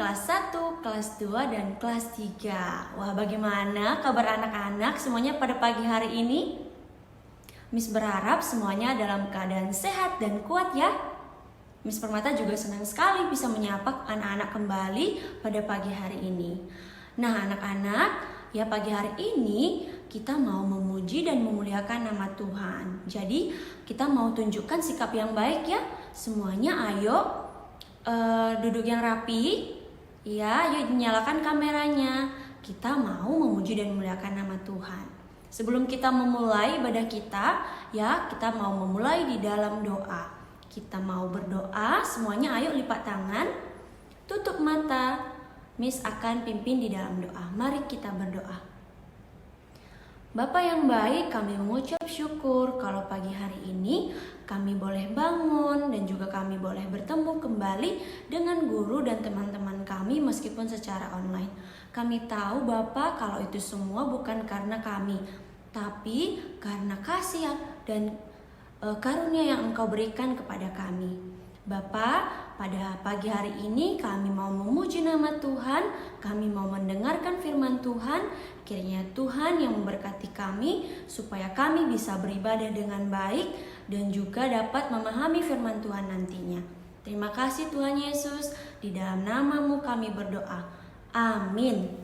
kelas 1, kelas 2, dan kelas 3. Wah, bagaimana kabar anak-anak semuanya pada pagi hari ini? Miss berharap semuanya dalam keadaan sehat dan kuat ya. Miss Permata juga senang sekali bisa menyapa anak-anak kembali pada pagi hari ini. Nah anak-anak, ya pagi hari ini kita mau memuji dan memuliakan nama Tuhan. Jadi kita mau tunjukkan sikap yang baik ya. Semuanya ayo duduk yang rapi. Ya, yuk nyalakan kameranya. Kita mau memuji dan memuliakan nama Tuhan. Sebelum kita memulai ibadah kita, ya kita mau memulai di dalam doa. Kita mau berdoa, semuanya ayo lipat tangan, tutup mata. Miss akan pimpin di dalam doa. Mari kita berdoa. Bapa yang baik, kami mengucap syukur kalau pagi hari ini kami boleh bangun dan juga kami boleh bertemu kembali dengan guru dan teman-teman kami meskipun secara online. Kami tahu Bapa kalau itu semua bukan karena kami, tapi karena kasih dan karunia yang Engkau berikan kepada kami. Bapa, pada pagi hari ini kami mau memuji nama Tuhan, kami mau mendengarkan firman Tuhan. Kiranya Tuhan yang memberkati kami supaya kami bisa beribadah dengan baik dan juga dapat memahami firman Tuhan nantinya. Terima kasih Tuhan Yesus, di dalam nama-Mu kami berdoa. Amin.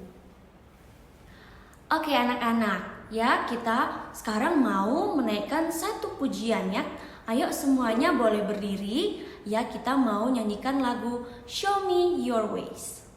Oke anak-anak, ya kita sekarang mau menaikkan satu pujian ya. Ayo semuanya boleh berdiri. Ya kita mau nyanyikan lagu Show Me Your Ways.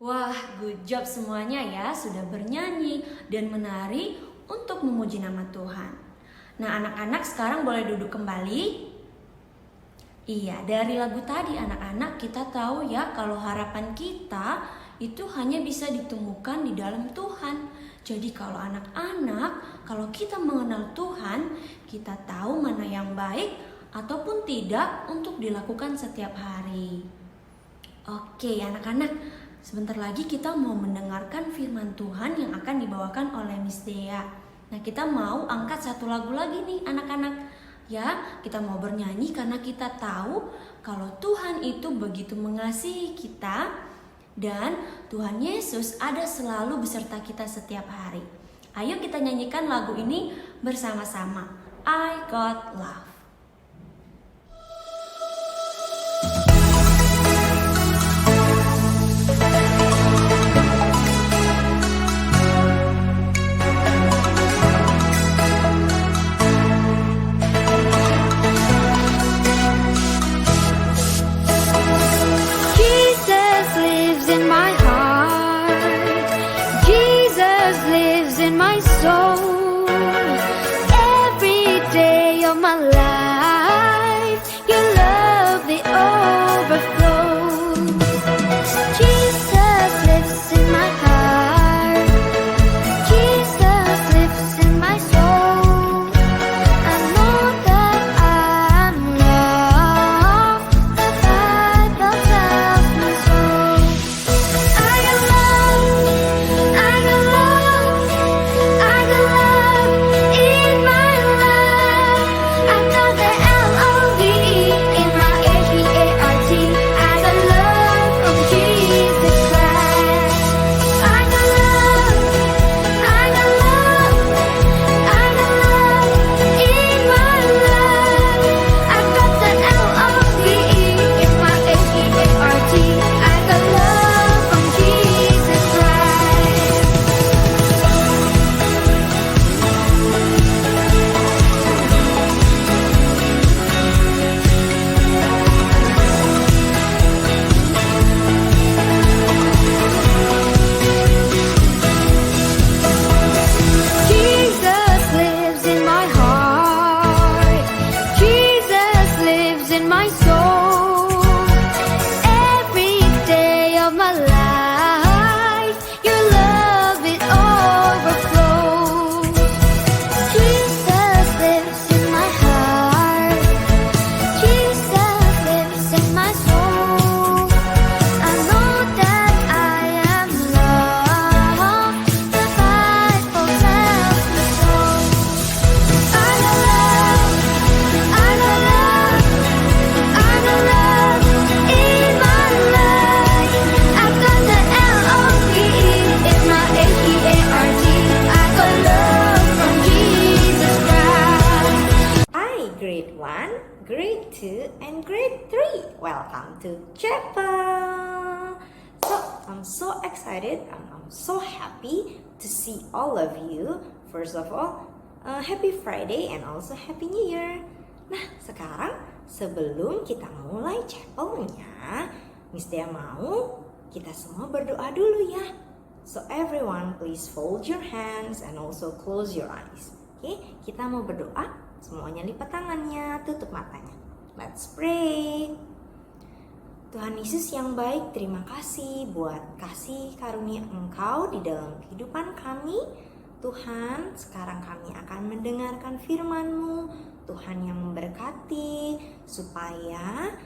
Wah, good job semuanya ya, sudah bernyanyi dan menari untuk memuji nama Tuhan. Nah, anak-anak sekarang boleh duduk kembali. Iya, dari lagu tadi anak-anak kita tahu ya kalau harapan kita itu hanya bisa ditemukan di dalam Tuhan. Jadi kalau anak-anak, kalau kita mengenal Tuhan, kita tahu mana yang baik ataupun tidak untuk dilakukan setiap hari. Oke, anak-anak, sebentar lagi kita mau mendengarkan firman Tuhan yang akan dibawakan oleh Miss Dea. Nah, kita mau angkat satu lagu lagi nih anak-anak. Ya, kita mau bernyanyi karena kita tahu kalau Tuhan itu begitu mengasihi kita dan Tuhan Yesus ada selalu beserta kita setiap hari. Ayo kita nyanyikan lagu ini bersama-sama. I Got Love. Grade 2 and Grade 3. Welcome to chapel. So I'm so excited and I'm so happy to see all of you. First of all, happy Friday and also happy New Year. Nah, sekarang sebelum kita mulai chapelnya, Miss Dea mau kita semua berdoa dulu ya. So everyone please fold your hands and also close your eyes. Oke, kita mau berdoa. Semuanya lipat tangannya, tutup matanya. Let's pray. Tuhan Yesus yang baik, terima kasih buat kasih karunia Engkau di dalam kehidupan kami. Tuhan, sekarang kami akan mendengarkan firman-Mu. Tuhan yang memberkati supaya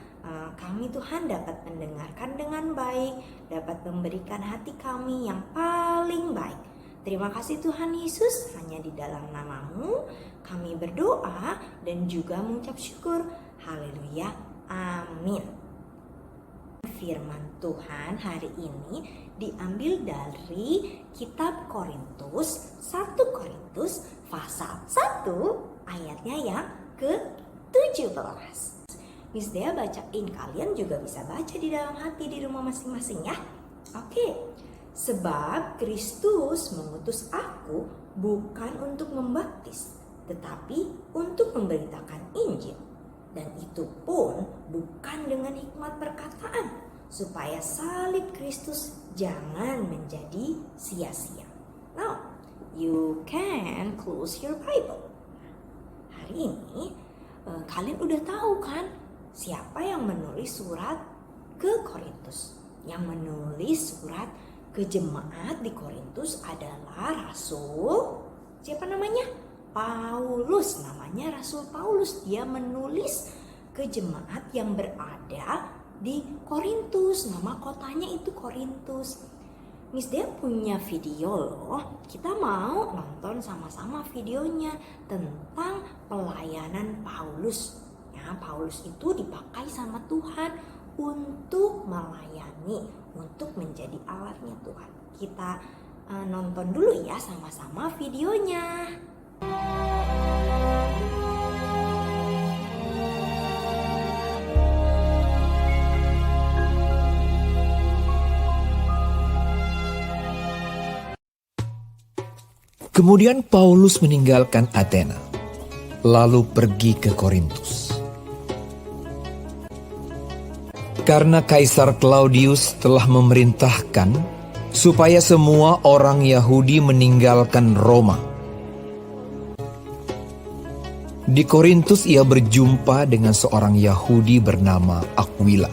kami Tuhan dapat mendengarkan dengan baik, dapat memberikan hati kami yang paling baik. Terima kasih Tuhan Yesus, hanya di dalam nama-Mu kami berdoa dan juga mengucap syukur. Haleluya, amin. Firman Tuhan hari ini diambil dari kitab Korintus, 1 Korintus pasal 1 ayatnya yang ke-17. Miss Dea bacain, kalian juga bisa baca di dalam hati di rumah masing-masing ya. Oke. Sebab Kristus mengutus aku bukan untuk membaptis, tetapi untuk memberitakan Injil. Dan itu pun bukan dengan hikmat perkataan, supaya salib Kristus jangan menjadi sia-sia. Now, you can close your Bible. Hari ini kalian udah tahu kan siapa yang menulis surat ke Korintus? Yang menulis surat ke jemaat di Korintus adalah Rasul, siapa namanya? Paulus, namanya Rasul Paulus. Dia menulis ke jemaat yang berada di Korintus. Nama kotanya itu Korintus. Miss Dea punya video loh. Kita mau nonton sama-sama videonya tentang pelayanan Paulus. Ya, Paulus itu dipakai sama Tuhan untuk melayani, untuk menjadi alatnya Tuhan. Kita nonton dulu ya sama-sama videonya. Kemudian Paulus meninggalkan Athena, lalu pergi ke Korintus. Karena Kaisar Claudius telah memerintahkan supaya semua orang Yahudi meninggalkan Roma. Di Korintus ia berjumpa dengan seorang Yahudi bernama Aquila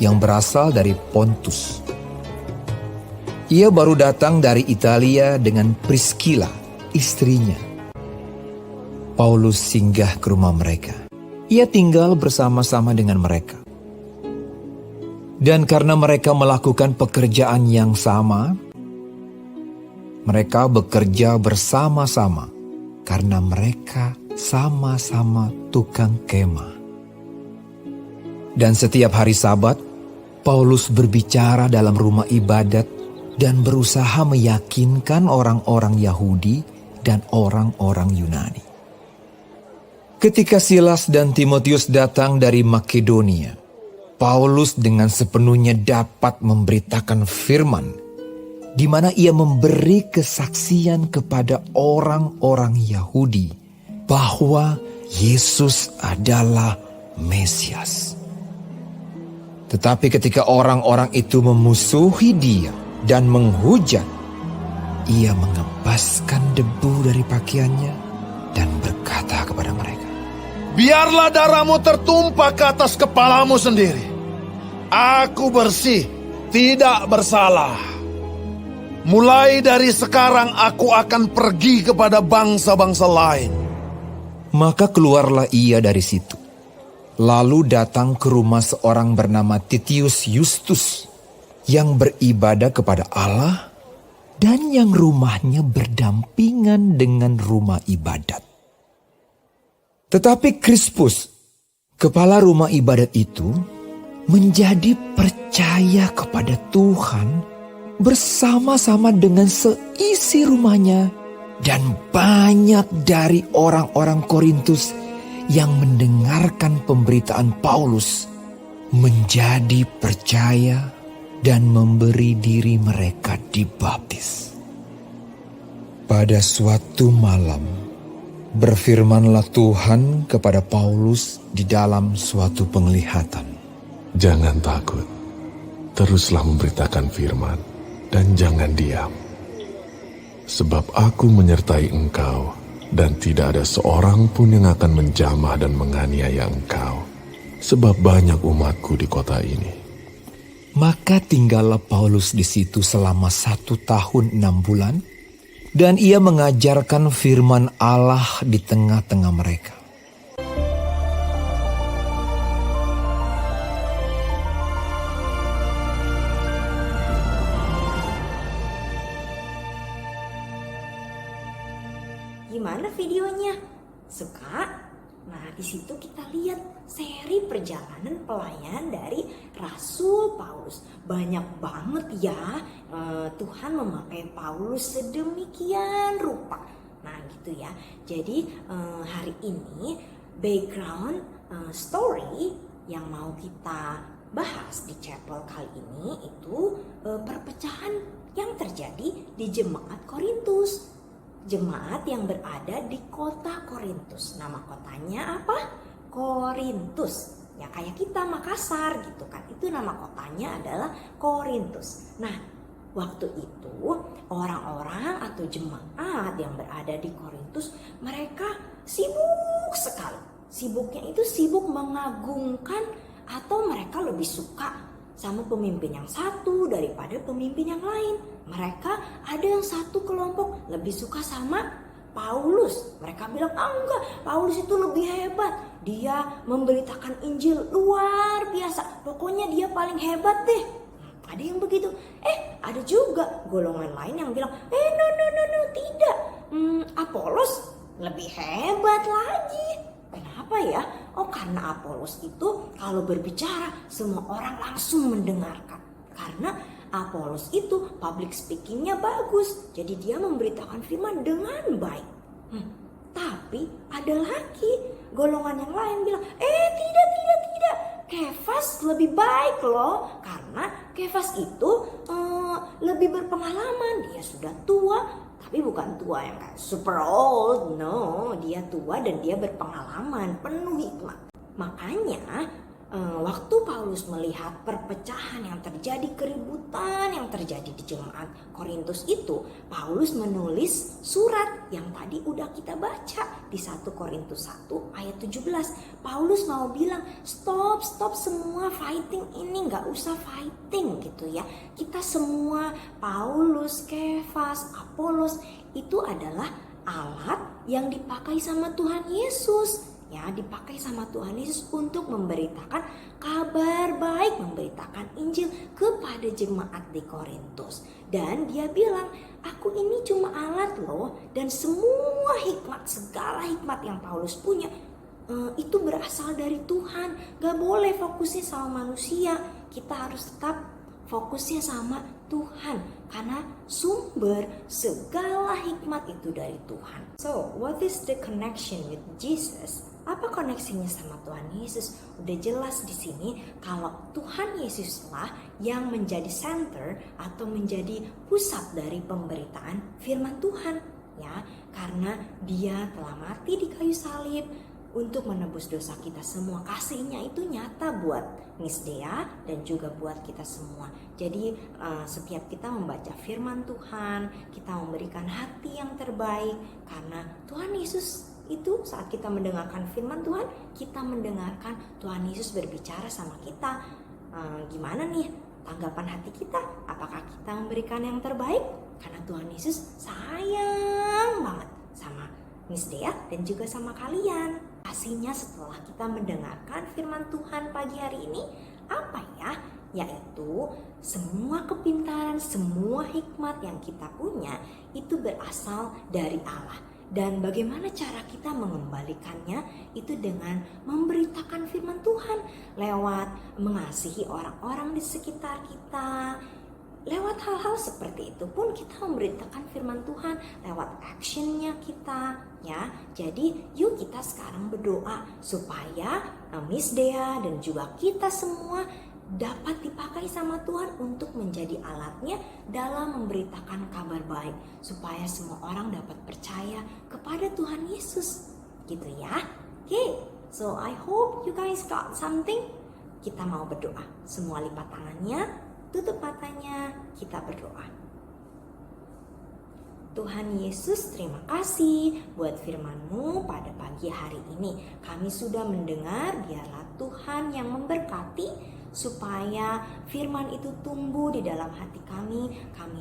yang berasal dari Pontus. Ia baru datang dari Italia dengan Priscilla, istrinya. Paulus singgah ke rumah mereka. Ia tinggal bersama-sama dengan mereka. Dan karena mereka melakukan pekerjaan yang sama, mereka bekerja bersama-sama karena mereka sama-sama tukang kemah. Dan setiap hari Sabat, Paulus berbicara dalam rumah ibadat dan berusaha meyakinkan orang-orang Yahudi dan orang-orang Yunani. Ketika Silas dan Timotius datang dari Makedonia, Paulus dengan sepenuhnya dapat memberitakan firman, di mana ia memberi kesaksian kepada orang-orang Yahudi bahwa Yesus adalah Mesias. Tetapi ketika orang-orang itu memusuhi dia dan menghujat, ia mengepaskan debu dari pakaiannya dan berkata kepada mereka, "Biarlah darahmu tertumpah ke atas kepalamu sendiri. Aku bersih, tidak bersalah. Mulai dari sekarang aku akan pergi kepada bangsa-bangsa lain." Maka keluarlah ia dari situ, lalu datang ke rumah seorang bernama Titius Justus, yang beribadah kepada Allah dan yang rumahnya berdampingan dengan rumah ibadat. Tetapi Krispus, kepala rumah ibadat itu, menjadi percaya kepada Tuhan bersama-sama dengan seisi rumahnya, dan banyak dari orang-orang Korintus yang mendengarkan pemberitaan Paulus menjadi percaya dan memberi diri mereka dibaptis. Pada suatu malam, berfirmanlah Tuhan kepada Paulus di dalam suatu penglihatan. Jangan takut, teruslah memberitakan firman, dan jangan diam. Sebab aku menyertai engkau, dan tidak ada seorang pun yang akan menjamah dan menganiaya engkau, sebab banyak umatku di kota ini. Maka tinggallah Paulus di situ selama 1 tahun 6 bulan, dan ia mengajarkan firman Allah di tengah-tengah mereka. Gimana videonya? Suka? Nah, di situ kita lihat seri perjalanan pelayanan dari Rasul Paulus. Banyak banget ya, Tuhan memakai Paulus sedemikian rupa. Nah, gitu ya. Jadi hari ini background story yang mau kita bahas di chapel kali ini itu perpecahan yang terjadi di jemaat Korintus. Jemaat yang berada di kota Korintus. Nama kotanya apa? Korintus. Ya kayak kita Makassar gitu kan. Itu nama kotanya adalah Korintus. Nah, waktu itu orang-orang atau jemaat yang berada di Korintus, mereka sibuk sekali. Sibuknya itu sibuk mengagungkan, atau mereka lebih suka sama pemimpin yang satu daripada pemimpin yang lain. Mereka ada yang satu kelompok lebih suka sama Paulus. Mereka bilang, enggak, Paulus itu lebih hebat. Dia memberitakan Injil luar biasa. Pokoknya dia paling hebat deh. Ada yang begitu. Ada juga golongan lain yang bilang, no, tidak. Apolos lebih hebat lagi. Kenapa ya? Oh, karena Apolos itu kalau berbicara semua orang langsung mendengarkan. Karena Apolos itu public speakingnya bagus. Jadi dia memberitakan firman dengan baik. Tapi ada lagi golongan yang lain bilang, tidak. Kefas lebih baik loh. Karena Kefas itu lebih berpengalaman. Dia sudah tua, tapi bukan tua yang kayak super old. No, dia tua dan dia berpengalaman, penuh hikmat. Makanya waktu Paulus melihat perpecahan yang terjadi, keributan yang terjadi di jemaat Korintus itu, Paulus menulis surat yang tadi udah kita baca di 1 Korintus 1 ayat 17. Paulus mau bilang stop semua fighting ini, gak usah fighting gitu ya. Kita semua, Paulus, Kefas, Apolos, itu adalah alat yang dipakai sama Tuhan Yesus. Ya, dipakai sama Tuhan Yesus untuk memberitakan kabar baik, memberitakan Injil kepada jemaat di Korintus. Dan dia bilang, aku ini cuma alat loh, dan semua hikmat, segala hikmat yang Paulus punya itu berasal dari Tuhan. Gak boleh fokusnya sama manusia, kita harus tetap fokusnya sama Tuhan, karena sumber segala hikmat itu dari Tuhan. So, what is the connection with Jesus? Apa koneksinya sama Tuhan Yesus? Udah jelas di sini kalau Tuhan Yesuslah yang menjadi center atau menjadi pusat dari pemberitaan firman Tuhan, ya, karena Dia telah mati di kayu salib untuk menebus dosa kita semua. Kasihnya itu nyata buat Miss Dea dan juga buat kita semua. Jadi setiap kita membaca firman Tuhan, kita memberikan hati yang terbaik, karena Tuhan Yesus itu saat kita mendengarkan firman Tuhan, kita mendengarkan Tuhan Yesus berbicara sama kita. Gimana nih tanggapan hati kita? Apakah kita memberikan yang terbaik? Karena Tuhan Yesus sayang banget sama Miss Dea dan juga sama kalian. Kasihnya setelah kita mendengarkan firman Tuhan pagi hari ini apa ya? Yaitu semua kepintaran, semua hikmat yang kita punya itu berasal dari Allah. Dan bagaimana cara kita mengembalikannya? Itu dengan memberitakan firman Tuhan lewat mengasihi orang-orang di sekitar kita. Lewat hal-hal seperti itu pun kita memberitakan firman Tuhan lewat actionnya kita, ya. Jadi yuk kita sekarang berdoa supaya Miss Dea dan juga kita semua dapat dipakai sama Tuhan untuk menjadi alatnya dalam memberitakan kabar baik, supaya semua orang dapat percaya kepada Tuhan Yesus, gitu ya. Okay, so I hope you guys got something. Kita mau berdoa. Semua lipat tangannya, tutup matanya, kita berdoa. Tuhan Yesus, terima kasih buat firman-Mu pada pagi hari ini. Kami sudah mendengar, biarlah Tuhan yang memberkati supaya firman itu tumbuh di dalam hati kami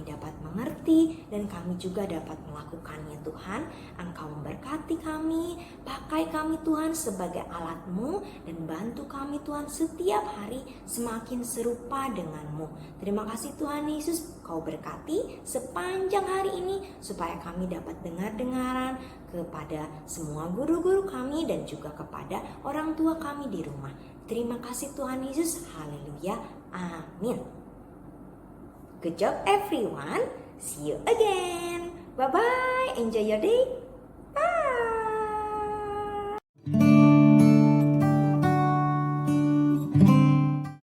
dapat mengerti dan kami juga dapat melakukannya. Tuhan, Engkau memberkati kami, pakai kami Tuhan sebagai alat-Mu dan bantu kami Tuhan setiap hari semakin serupa dengan-Mu. Terima kasih Tuhan Yesus, Kau berkati sepanjang hari ini supaya kami dapat dengar-dengaran kepada semua guru-guru kami dan juga kepada orang tua kami di rumah. Terima kasih Tuhan Yesus. Haleluya. Amin. Good job everyone. See you again. Bye-bye. Enjoy your day.